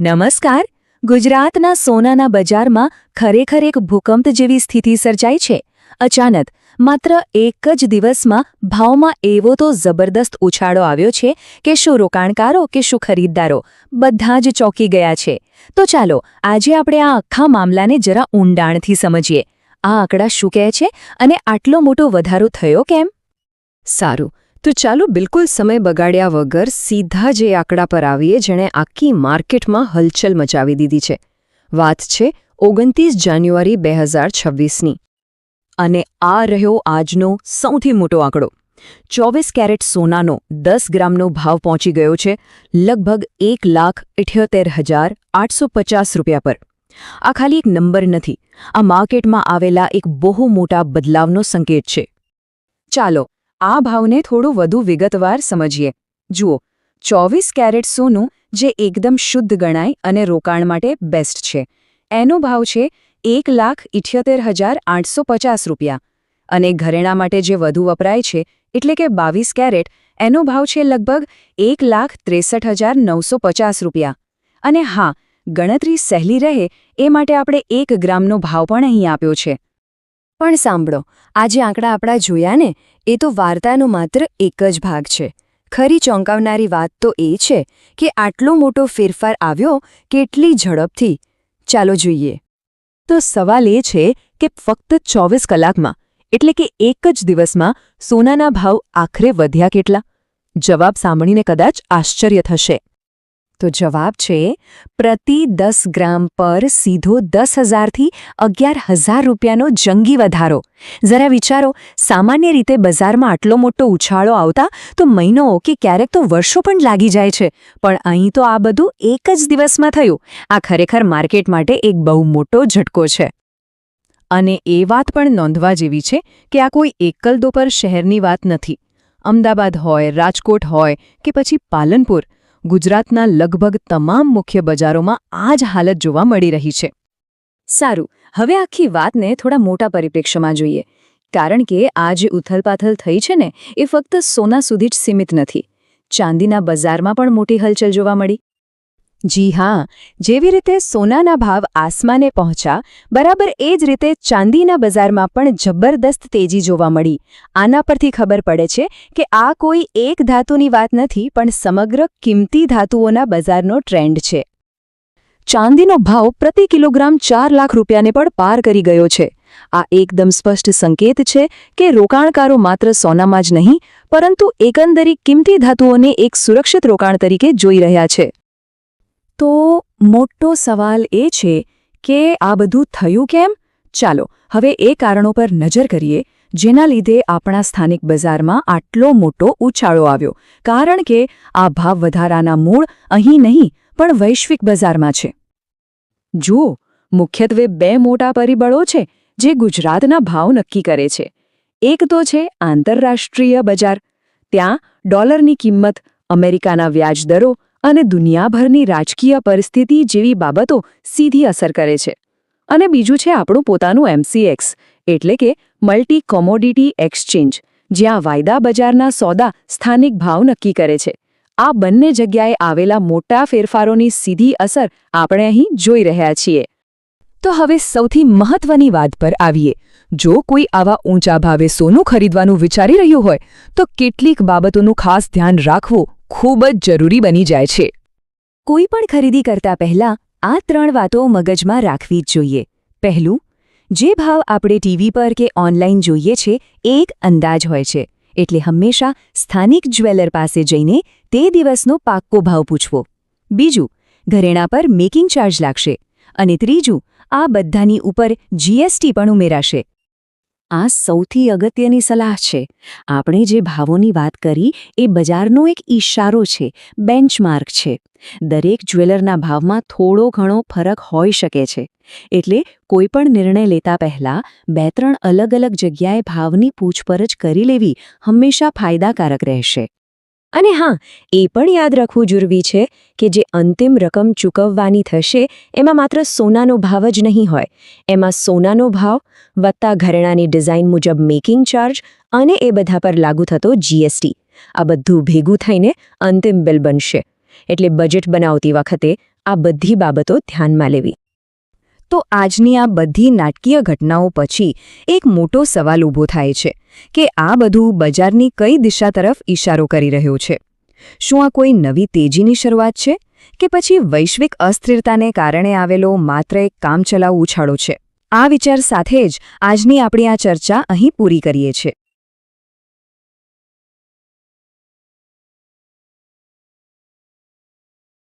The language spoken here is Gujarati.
નમસ્કાર. ગુજરાતના સોનાના બજારમાં ખરેખર એક ભૂકંપ જેવી સ્થિતિ સર્જાઈ છે. અચાનક માત્ર એક જ દિવસમાં ભાવમાં એવો તો જબરદસ્ત ઉછાળો આવ્યો છે કે શું રોકાણકારો કે શું ખરીદદારો બધા જ ચોંકી ગયા છે. તો ચાલો આજે આપણે આ આખા મામલાને જરા ઊંડાણથી સમજીએ. આ આંકડા શું કહે છે અને આટલો મોટો વધારો થયો કેમ? સારું, તો ચાલો બિલકુલ સમય બગાડ્યા વગર સીધા જે આંકડા પર આવીએ જેણે આખી માર્કેટમાં હલચલ મચાવી દીધી છે. વાત છે 29 જાન્યુઆરી 2026ની. અને આ રહ્યો આજનો સૌથી મોટો આંકડો. 24 કેરેટ સોનાનો 10 ગ્રામનો ભાવ પહોંચી ગયો છે લગભગ 1,78,850 રૂપિયા પર. આ ખાલી એક નંબર નથી, આ માર્કેટમાં આવેલા એક બહુ મોટા બદલાવનો સંકેત છે. ચાલો આ ભાવને થોડું વધુ વિગતવાર સમજીએ. જુઓ, 24 કેરેટ સોનું જે એકદમ શુદ્ધ ગણાય અને રોકાણ માટે બેસ્ટ છે, એનો ભાવ છે 1,78,850 રૂપિયા. અને ઘરેણાં માટે જે વધુ વપરાય છે એટલે કે 22 કેરેટ, એનો ભાવ છે લગભગ 1,63,950 રૂપિયા. અને હા, ગણતરી સહેલી રહે એ માટે આપણે 1 ગ્રામનો ભાવ પણ અહીં આપ્યો છે. પણ સાંભળો, આ જે આંકડા આપણા જોયા ને, એ તો વાર્તાનો માત્ર એક જ ભાગ છે. ખરી ચોંકાવનારી વાત તો એ છે કે આટલો મોટો ફેરફાર આવ્યો કેટલી ઝડપથી. ચાલો જોઈએ. તો સવાલ એ છે કે ફક્ત 24 કલાકમાં એટલે કે એક જ દિવસમાં સોનાના ભાવ આખરે વધ્યા કેટલા? જવાબ સાંભળીને કદાચ આશ્ચર્ય થશે. તો જવાબ છે પ્રતિ 10 ગ્રામ પર સીધો 10,000થી 11,000 રૂપિયાનો જંગી વધારો. જરા વિચારો, સામાન્ય રીતે બજારમાં આટલો મોટો ઉછાળો આવતા તો મહિનાઓ કે ક્યારેક તો વર્ષો પણ લાગી જાય છે, પણ અહીં તો આ બધું એક જ દિવસમાં થયું. આ ખરેખર માર્કેટ માટે એક બહુ મોટો ઝટકો છે. અને એ વાત પણ નોંધવા જેવી છે કે આ કોઈ એકલ દોપર શહેરની વાત નથી. અમદાવાદ હોય, રાજકોટ હોય કે પછી પાલનપુર, ગુજરાતના લગભગ તમામ મુખ્ય બજારોમાં આ જ હાલત જોવા મળી રહી છે. સારું, હવે આખી વાતને થોડા મોટા પરિપ્રેક્ષ્યમાં જોઈએ. કારણ કે આ જે ઉથલપાથલ થઈ છે ને, એ ફક્ત સોના સુધી જ સીમિત નથી. ચાંદીના બજારમાં પણ મોટી હલચલ જોવા મળી. જી હા, જેવી રીતે સોનાના ભાવ આસમાને પહોંચ્યા, બરાબર એ જ રીતે ચાંદીના બજારમાં પણ જબરદસ્ત તેજી જોવા મળી. આના પરથી ખબર પડે છે કે આ કોઈ એક ધાતુની વાત નથી, પણ સમગ્ર કિંમતી ધાતુઓના બજારનો ટ્રેન્ડ છે. ચાંદીનો ભાવ પ્રતિ કિલોગ્રામ 4 લાખ રૂપિયાને પણ પાર કરી ગયો છે. આ એકદમ સ્પષ્ટ સંકેત છે કે રોકાણકારો માત્ર સોનામાં જ નહીં, પરંતુ એકંદરી કિંમતી ધાતુઓને એક સુરક્ષિત રોકાણ તરીકે જોઈ રહ્યા છે. તો મોટો સવાલ એ છે કે આ બધું થયું કેમ? ચાલો હવે એ કારણો પર નજર કરીએ જેના લીધે આપણા સ્થાનિક બજારમાં આટલો મોટો ઉછાળો આવ્યો. કારણ કે આ ભાવ વધારાના મૂળ અહીં નહીં પણ વૈશ્વિક બજારમાં છે. જુઓ, મુખ્યત્વે 2 મોટા પરિબળો છે જે ગુજરાતના ભાવ નક્કી કરે છે. એક તો છે આંતરરાષ્ટ્રીય બજાર. ત્યાં ડોલરની કિંમત, અમેરિકાના વ્યાજ દરો અને દુનિયાભરની રાજકીય પરિસ્થિતિ જેવી બાબતો સીધી અસર કરે છે. અને બીજું છે આપણું પોતાનું MCX એટલે કે મલ્ટી કોમોડિટી એક્સચેન્જ, જ્યાં વાયદા બજારના સોદા સ્થાનિક ભાવ નક્કી કરે છે. આ બંને જગ્યાએ આવેલા મોટા ફેરફારોની સીધી અસર આપણે અહીં જોઈ રહ્યા છીએ. તો હવે સૌથી મહત્વની વાત પર આવીએ. જો કોઈ આવા ઊંચા ભાવે સોનું ખરીદવાનું વિચારી રહ્યું હોય તો કેટલીક બાબતોનું ખાસ ધ્યાન રાખવું ખૂબ જ જરૂરી બની જાય છે. કોઈ પણ ખરીદી કરતા પહેલા આ 3 વાતો મગજમાં રાખવી જ જોઈએ. પહેલું, જે ભાવ આપણે ટીવી પર કે ઓનલાઈન જોઈએ છે એ એક અંદાજ હોય છે, એટલે હંમેશા સ્થાનિક જ્વેલર પાસે જઈને તે દિવસનો પાક્કો ભાવ પૂછવો. બીજું, ઘરેણાં પર મેકિંગ ચાર્જ લાગશે. અને ત્રીજું, આ બધાની ઉપર GST પણ ઉમેરાશે. આ સૌથી અગત્યની સલાહ છે. આપણે જે ભાવોની વાત કરી એ બજારનો એક ઈશારો છે, બેન્ચમાર્ક છે. દરેક જ્વેલરના ભાવમાં થોડો ઘણો ફરક હોઈ શકે છે. એટલે કોઈપણ નિર્ણય લેતા પહેલા 2-3 અલગ-અલગ જગ્યાએ ભાવની પૂછપરછ કરી લેવી હંમેશા ફાયદાકારક રહેશે. અને હા, એ પણ યાદ રાખવું જરૂરી છે કે જે અંતિમ રકમ ચૂકવવાની થશે એમાં માત્ર સોનાનો ભાવ જ નહીં હોય. એમાં સોનાનો ભાવ વત્તા ઘરેણાની ડિઝાઇન મુજબ મેકિંગ ચાર્જ અને એ બધા પર લાગુ થતો GST, આ બધું ભેગું થઈને અંતિમ બિલ બનશે. એટલે બજેટ બનાવતી વખતે આ બધી બાબતો ધ્યાનમાં લેવી. તો આજની આ બધી નાટકીય ઘટનાઓ પછી એક મોટો સવાલ ઊભો થાય છે કે આ બધું બજારની કઈ દિશા તરફ ઇશારો કરી રહ્યું છે? શું આ કોઈ નવી તેજીની શરૂઆત છે કે પછી વૈશ્વિક અસ્થિરતાને કારણે આવેલો માત્ર એક કામચલાઉ ઉછાળો છે? આ વિચાર સાથે જ આજની આપણી આ ચર્ચા અહીં પૂરી કરીએ છીએ.